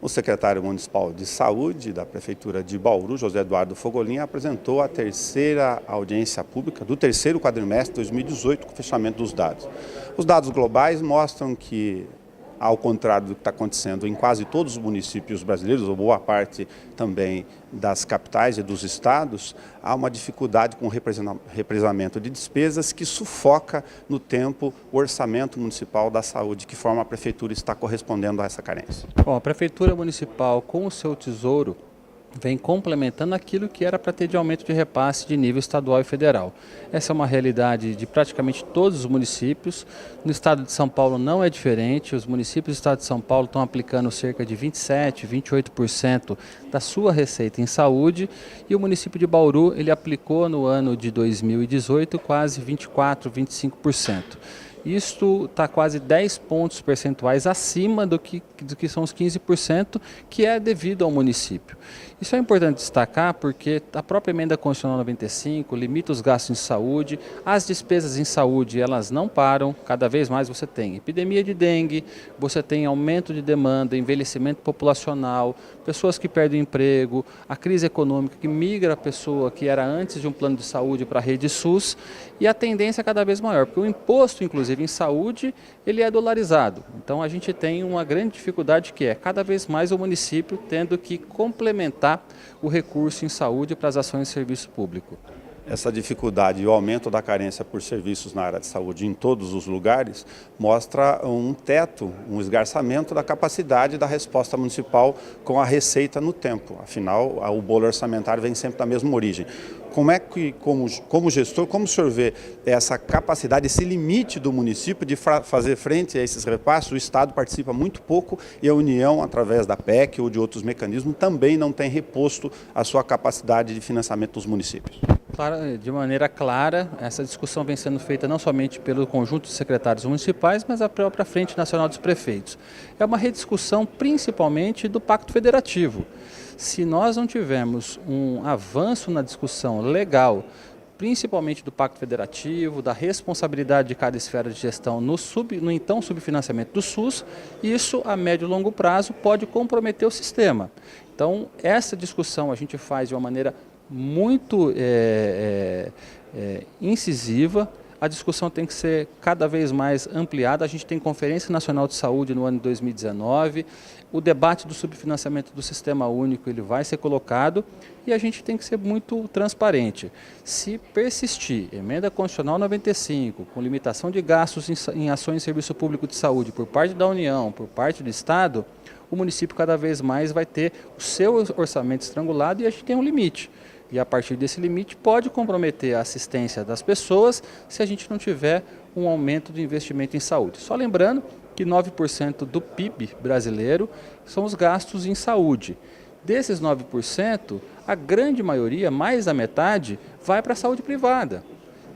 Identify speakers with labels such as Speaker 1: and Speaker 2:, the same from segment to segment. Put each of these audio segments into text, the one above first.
Speaker 1: O secretário municipal de saúde da Prefeitura de Bauru, José Eduardo Fogolin, apresentou a terceira audiência pública do terceiro quadrimestre de 2018 com o fechamento dos dados. Os dados globais mostram que, ao contrário do que está acontecendo em quase todos os municípios brasileiros, ou boa parte também das capitais e dos estados, há uma dificuldade com o represamento de despesas que sufoca no tempo o orçamento municipal da saúde. De que forma a Prefeitura está correspondendo a essa carência?
Speaker 2: Bom, a Prefeitura Municipal, com o seu tesouro, vem complementando aquilo que era para ter de aumento de repasse de nível estadual e federal. Essa é uma realidade de praticamente todos os municípios. No estado de São Paulo não é diferente. Os municípios do estado de São Paulo estão aplicando cerca de 27%, 28% da sua receita em saúde, e o município de Bauru ele aplicou no ano de 2018 quase 24%, 25%. Isto está quase 10 pontos percentuais acima do que são os 15%, que é devido ao município. Isso é importante destacar porque a própria emenda constitucional 95 limita os gastos em saúde, as despesas em saúde elas não param, cada vez mais você tem epidemia de dengue, você tem aumento de demanda, envelhecimento populacional, pessoas que perdem emprego, a crise econômica que migra a pessoa que era antes de um plano de saúde para a rede SUS, e a tendência é cada vez maior, porque o imposto, inclusive, em saúde, ele é dolarizado. Então a gente tem uma grande dificuldade que é cada vez mais o município tendo que complementar o recurso em saúde para as ações de serviço público.
Speaker 1: Essa dificuldade e o aumento da carência por serviços na área de saúde em todos os lugares mostra um teto, um esgarçamento da capacidade da resposta municipal com a receita no tempo. Afinal, o bolo orçamentário vem sempre da mesma origem. Como é que, como gestor, como o senhor vê essa capacidade, esse limite do município de fazer frente a esses repasses? O Estado participa muito pouco e a União, através da PEC ou de outros mecanismos, também não tem reposto a sua capacidade de financiamento dos municípios.
Speaker 2: De maneira clara, essa discussão vem sendo feita não somente pelo conjunto de secretários municipais, mas a própria Frente Nacional dos Prefeitos. É uma rediscussão principalmente do Pacto Federativo. Se nós não tivermos um avanço na discussão legal, principalmente do Pacto Federativo, da responsabilidade de cada esfera de gestão no então subfinanciamento do SUS, isso a médio e longo prazo pode comprometer o sistema. Então, essa discussão a gente faz de uma maneira muito incisiva. A discussão tem que ser cada vez mais ampliada. A gente tem Conferência Nacional de Saúde no ano de 2019, o debate do subfinanciamento do Sistema Único ele vai ser colocado e a gente tem que ser muito transparente. Se persistir emenda constitucional 95, com limitação de gastos em ações de serviço público de saúde por parte da União, por parte do Estado, o município cada vez mais vai ter o seu orçamento estrangulado e a gente tem um limite. E a partir desse limite pode comprometer a assistência das pessoas se a gente não tiver um aumento de investimento em saúde. Só lembrando que 9% do PIB brasileiro são os gastos em saúde. Desses 9%, a grande maioria, mais da metade, vai para a saúde privada.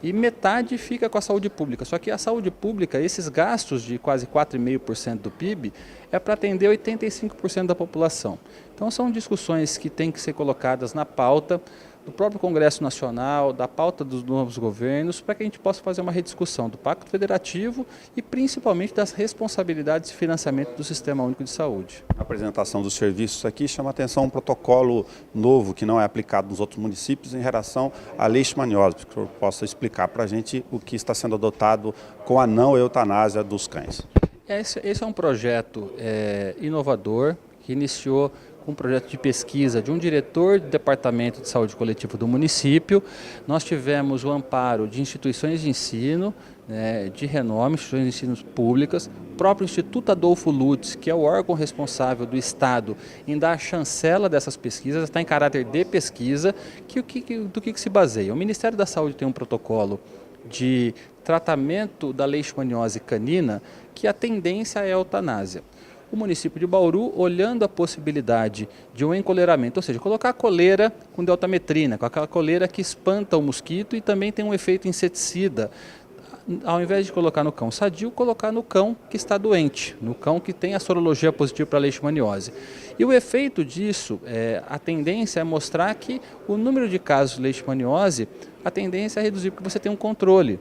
Speaker 2: E metade fica com a saúde pública. Só que a saúde pública, esses gastos de quase 4,5% do PIB, é para atender 85% da população. Então são discussões que têm que ser colocadas na pauta do próprio Congresso Nacional, da pauta dos novos governos, para que a gente possa fazer uma rediscussão do Pacto Federativo e principalmente das responsabilidades de financiamento do Sistema Único de Saúde.
Speaker 1: A apresentação dos serviços aqui chama a atenção um protocolo novo que não é aplicado nos outros municípios em relação à leishmaniose, que o senhor possa explicar para a gente o que está sendo adotado com a não eutanásia dos cães.
Speaker 2: Esse é um projeto inovador que iniciou com um projeto de pesquisa de um diretor do Departamento de Saúde Coletiva do município. Nós tivemos o amparo de instituições de ensino, de renome, instituições de ensino públicas, o próprio Instituto Adolfo Lutz, que é o órgão responsável do Estado em dar a chancela dessas pesquisas, está em caráter de pesquisa, do que se baseia. O Ministério da Saúde tem um protocolo de tratamento da leishmaniose canina que a tendência é a eutanásia. O município de Bauru, olhando a possibilidade de um encoleiramento, ou seja, colocar a coleira com deltametrina, com aquela coleira que espanta o mosquito e também tem um efeito inseticida, ao invés de colocar no cão sadio, colocar no cão que está doente, no cão que tem a sorologia positiva para a leishmaniose. E o efeito disso, a tendência é mostrar que o número de casos de leishmaniose, a tendência é reduzir porque você tem um controle.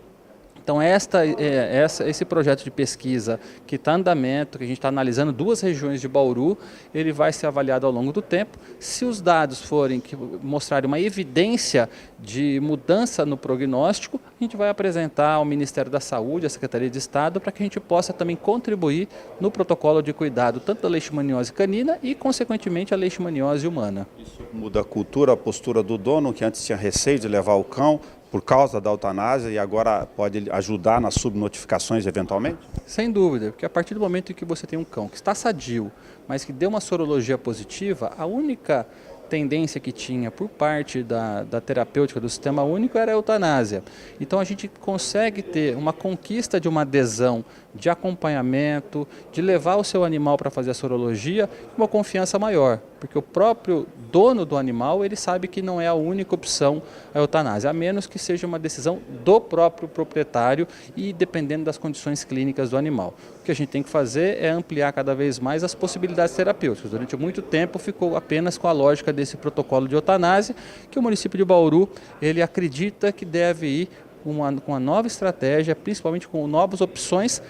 Speaker 2: Então, esse projeto de pesquisa que está em andamento, que a gente está analisando 2 regiões de Bauru, ele vai ser avaliado ao longo do tempo. Se os dados forem que mostrarem uma evidência de mudança no prognóstico, a gente vai apresentar ao Ministério da Saúde, à Secretaria de Estado, para que a gente possa também contribuir no protocolo de cuidado, tanto da leishmaniose canina e, consequentemente, a leishmaniose humana.
Speaker 1: Isso muda a cultura, a postura do dono, que antes tinha receio de levar o cão, por causa da eutanásia, e agora pode ajudar nas subnotificações eventualmente?
Speaker 2: Sem dúvida, porque a partir do momento em que você tem um cão que está sadio, mas que deu uma sorologia positiva, a única tendência que tinha por parte da terapêutica do Sistema Único era a eutanásia. Então a gente consegue ter uma conquista de uma adesão, de acompanhamento, de levar o seu animal para fazer a sorologia com uma confiança maior, porque o próprio dono do animal ele sabe que não é a única opção a eutanásia, a menos que seja uma decisão do próprio proprietário e dependendo das condições clínicas do animal. O que a gente tem que fazer é ampliar cada vez mais as possibilidades terapêuticas. Durante muito tempo ficou apenas com a lógica desse protocolo de eutanásia, que o município de Bauru ele acredita que deve ir com uma nova estratégia, principalmente com novas opções,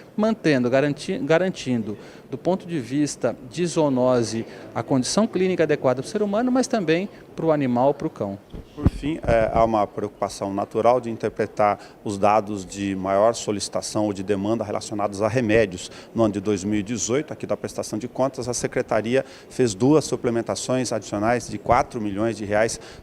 Speaker 2: garantindo do ponto de vista de zoonose a condição clínica adequada para o ser humano, mas também para o animal, para o cão.
Speaker 1: Por fim, há uma preocupação natural de interpretar os dados de maior solicitação ou de demanda relacionados a remédios. No ano de 2018, aqui da prestação de contas, a Secretaria fez 2 suplementações adicionais de R$4 milhões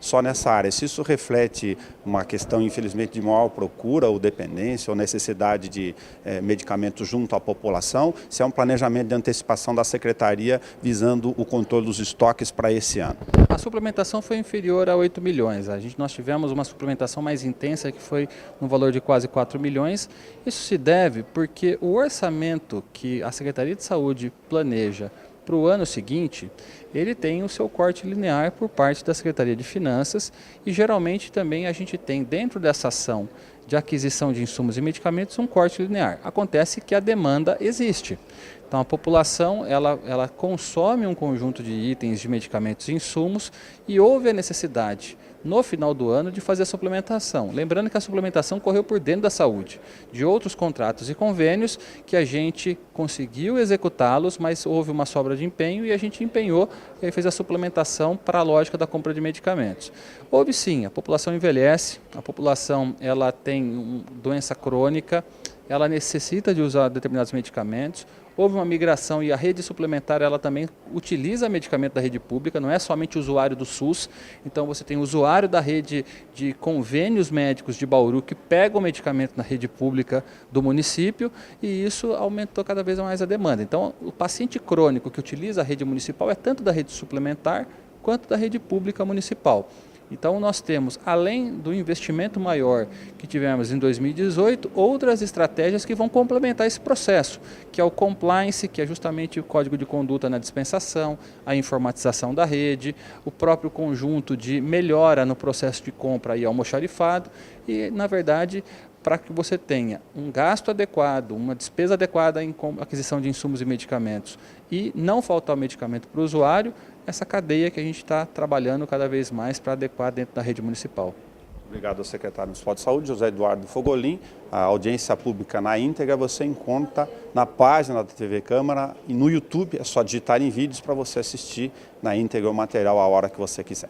Speaker 1: só nessa área. Se isso reflete uma questão, infelizmente, de maior procura ou dependência ou necessidade de medicamentos junto à população, se é um planejamento de antecipação da Secretaria visando o controle dos estoques para esse ano?
Speaker 2: A suplementação foi inferior a 8 milhões. Nós tivemos uma suplementação mais intensa que foi no valor de quase 4 milhões. Isso se deve porque o orçamento que a Secretaria de Saúde planeja para o ano seguinte, ele tem o seu corte linear por parte da Secretaria de Finanças e geralmente também a gente tem dentro dessa ação de aquisição de insumos e medicamentos um corte linear. Acontece que a demanda existe. Então a população ela consome um conjunto de itens, de medicamentos e insumos e houve a necessidade no final do ano de fazer a suplementação. Lembrando que a suplementação correu por dentro da saúde, de outros contratos e convênios que a gente conseguiu executá-los, mas houve uma sobra de empenho e a gente empenhou e fez a suplementação para a lógica da compra de medicamentos. Houve sim, a população envelhece, a população ela tem doença crônica, ela necessita de usar determinados medicamentos. Houve uma migração e a rede suplementar ela também utiliza medicamento da rede pública, não é somente usuário do SUS. Então você tem usuário da rede de convênios médicos de Bauru que pega o medicamento na rede pública do município e isso aumentou cada vez mais a demanda. Então o paciente crônico que utiliza a rede municipal é tanto da rede suplementar quanto da rede pública municipal. Então nós temos, além do investimento maior que tivemos em 2018, outras estratégias que vão complementar esse processo, que é o compliance, que é justamente o código de conduta na dispensação, a informatização da rede, o próprio conjunto de melhora no processo de compra e almoxarifado e, na verdade, para que você tenha um gasto adequado, uma despesa adequada em aquisição de insumos e medicamentos e não faltar o medicamento para o usuário, essa cadeia que a gente está trabalhando cada vez mais para adequar dentro da rede municipal.
Speaker 1: Obrigado ao secretário municipal de saúde, José Eduardo Fogolin. A audiência pública na íntegra você encontra na página da TV Câmara e no YouTube, é só digitar em vídeos para você assistir na íntegra o material a hora que você quiser.